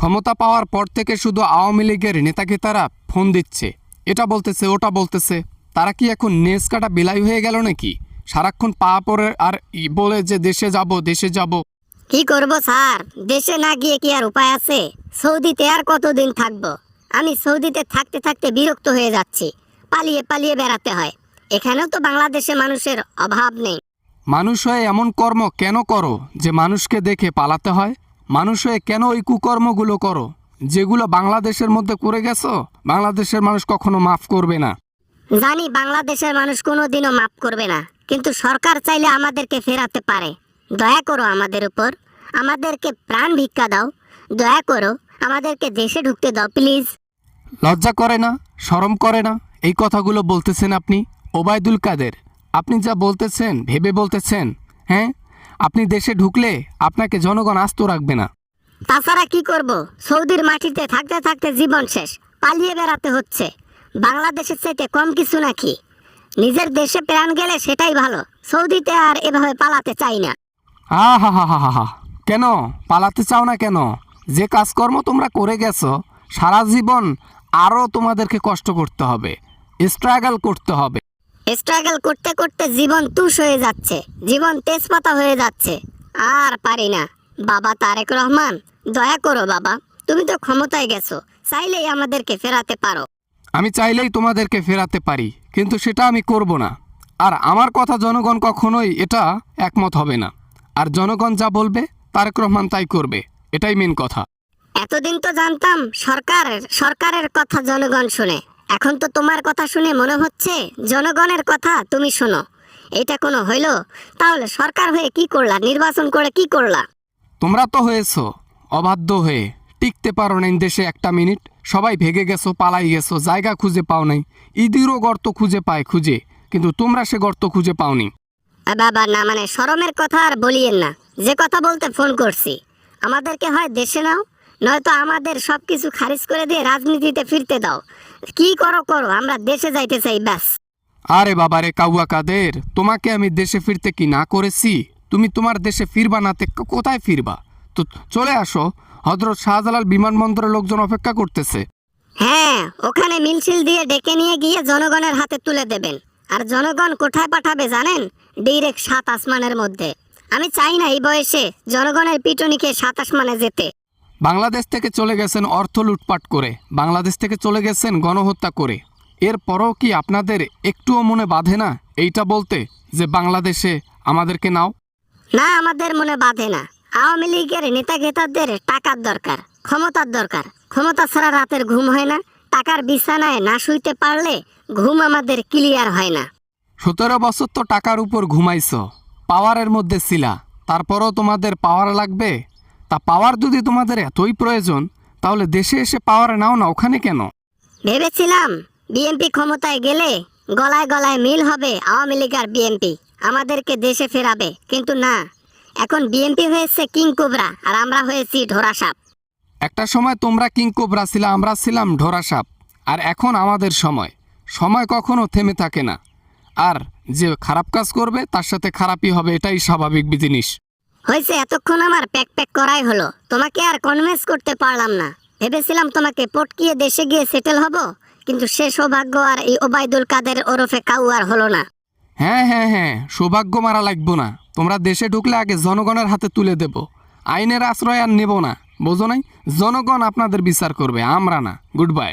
ক্ষমতা পাওয়ার পর থেকে শুধু আওয়ামী লীগের নেতাকেতারা ফোন দিচ্ছে, এটা বলতেছে ওটা বলতেছে। তারা কি এখন নেস কাটা বিলাই হয়ে গেল নাকি? সারাক্ষণ পা পড়ে আর বলে যে দেশে যাব দেশে যাব। কি করব স্যার, দেশে না গিয়ে কি আর উপায় আছে? সৌদিতে আর কতদিন থাকবো? আমি সৌদিতে থাকতে থাকতে বিরক্ত হয়ে যাচ্ছি। পালিয়ে পালিয়ে বেড়াতে হয়। এখানেও তো বাংলাদেশে মানুষের অভাব নেই। মানুষ হয়ে এমন কর্ম কেন করো যে মানুষকে দেখে পালাতে হয়? মানুষ হয়ে কেন ওই কুকর্মগুলো করো যেগুলো বাংলাদেশের মধ্যে করে গেছো? বাংলাদেশের মানুষ কখনো মাফ করবে না। জানি বাংলাদেশের মানুষ কোনোদিনও মাফ করবে না, কিন্তু সরকার চাইলে আমাদেরকে ফেরাতে পারে। দয়া করো আমাদের উপর, আমাদেরকে প্রাণ ভিক্ষা দাও। দয়া করো আমাদেরকে দেশে ঢুকতে দাও প্লিজ। লজ্জা করে না? শরম করে না এই কথাগুলো বলতেছেন আপনি? ওবায়দুল কাদের, আপনি যা বলতেছেন ভেবে বলতেছেন? হ্যাঁ, আপনি দেশে ঢুকলে আপনাকে জনগণ আস্ত রাখবে না। তাছাড়া কি করব? সৌদির মাটিতে থাকতে থাকতে জীবন শেষ, পালিয়ে বেড়াতে হচ্ছে। বাংলাদেশের চাইতে কম কিছু নাকি? নিজের দেশে প্রাণ গেলে সেটাই ভালো। সৌদিতে আর এভাবে পালাতে চাই না। হা হা হা হা হা। কেন পালাতে চাও না কেন? যে কাজকর্ম তোমরা করে গেছো সারা জীবন, আরও তোমাদেরকে কষ্ট করতে হবে, স্ট্রাগল করতে হবে। স্ট্রাগল করতে করতে জীবন তুষ হয়ে যাচ্ছে, জীবন তেজপাতা হয়ে যাচ্ছে। আর পারি না। বাবা তারেক রহমান, দয়া করো বাবা, তুমি তো ক্ষমতায় গেছো, চাইলেই আমাদেরকে ফেরাতে পারো। আমি চাইলেই তোমাদেরকে ফেরাতে পারি, কিন্তু সেটা আমি করব না। আর আমার কথা জনগণ কখনোই এটা একমত হবে না। আর জনগণ যা বলবে তারেক রহমান তাই করবে, এটাই মেন কথা। এতদিন তো জানতাম সরকারের কথা জনগণ শুনে। এখন তো তোমার কথা শুনে মনে হচ্ছে জনগণের কথা তুমি শোনো। এটা কোনো হইল? তাহলে সরকার হয়ে কি করলা? নির্বাচন করে কি করলা? তোমরা তো হয়েছো অবাধ্য হয়ে, টিকতে পারো না দেশে একটা মিনিট। সবাই ভেগে গেছো, পালাই গেছো, জায়গা খুঁজে পাও নাই। ইঁদুরও গর্ত খুঁজে পায় খুঁজে, কিন্তু তোমরা সে গর্ত খুঁজে পাওনি। বাবা না, মানে শরমের কথা আর বলিয়েন না। যে কথা বলতে ফোন করছি, আমাদেরকে হয় দেশে নাও, নয়তো আমাদের সবকিছু খারিজ করে দিয়ে রাজনীতিতে ফিরতে দাও। কি করো করো, আমরা দেশে যাইতে চাই ব্যাস। আরে বাবারে কাউয়া কাদের, তোমাকে আমি দেশে ফিরতে কি না করেছি? তুমি তোমার দেশে ফিরবা না তে কোথায় ফিরবা? তো চলে আসো, হযরত শাহজালাল বিমানবন্দরের লোকজন অপেক্ষা করতেছে। হ্যাঁ, ওখানে মিছিল দিয়ে ডেকে নিয়ে গিয়ে জনগণের হাতে তুলে দেবেন। আর জনগণ কোথায় পাঠাবে জানেন? ডিরেক্ট ৭ আসমানের মধ্যে। আমি চাই না এই বয়সে জনগণের পিটুনি খেয়ে ৭ আসমানে যেতে। বাংলাদেশ থেকে চলে গেছেন অর্থ লুটপাট করে, বাংলাদেশ থেকে চলে গেছেন গণহত্যা করে। এরপরও কি আপনাদের একটুও মনে বাঁধে না এইটা বলতে যে বাংলাদেশে আমাদেরকে নাও? না, আমাদের মনে বাঁধে না। আওয়ামী লীগের নেতাগেতাদের টাকার দরকার, ক্ষমতার দরকার। ক্ষমতা ছাড়া রাতের ঘুম হয় না। টাকার বিছানায় না শুইতে পারলে ঘুম আমাদের ক্লিয়ার হয় না। 17 বছর তো টাকার উপর ঘুমাইছো, পাওয়ারের মধ্যে ছিলা, তারপরও তোমাদের পাওয়ার লাগবে? তা পাওয়ার যদি তোমাদের এতই প্রয়োজন, তাহলে দেশে এসে পাওয়ার নাও না, ওখানে কেন? ভেবেছিলাম বিএনপি ক্ষমতায় গেলে গলায় গলায় মিল হবে, আওয়ামী লীগ আর বিএনপি আমাদেরকে দেশে ফেরাবে। কিন্তু না, এখন বিএনপি হয়েছে কিং কোবরা আর আমরা হয়েছি ঢোরা সাপ। একটা সময় তোমরা কিং কোবরা ছিলা, আমরা ছিলাম ঢোরা সাপ। আর এখন আমাদের সময়। সময় কখনো থেমে থাকে না। আর যে খারাপ কাজ করবে তার সাথে খারাপই হবে, এটাই স্বাভাবিক জিনিস। হয়েছে, এতক্ষণ আমার প্যাক প্যাক করাই হলো। তোমাকে আর কনভিন্স করতে পারলাম না। ভেবেছিলাম তোমাকে পটকিয়ে দেশে গিয়ে সেটেল হব, কিন্তু সে সৌভাগ্য আর এই ওবায়দুল কাদের ওরফে কাউ আর হলো না। হ্যাঁ হ্যাঁ হ্যাঁ, সৌভাগ্য মারা লাগবো না। তোমরা দেশে ঢুকলে আগে জনগণের হাতে তুলে দেব, আইনের আশ্রয় আর নেব না, বোঝো নাই? জনগণ আপনাদের বিচার করবে, আমরা না। Good bye.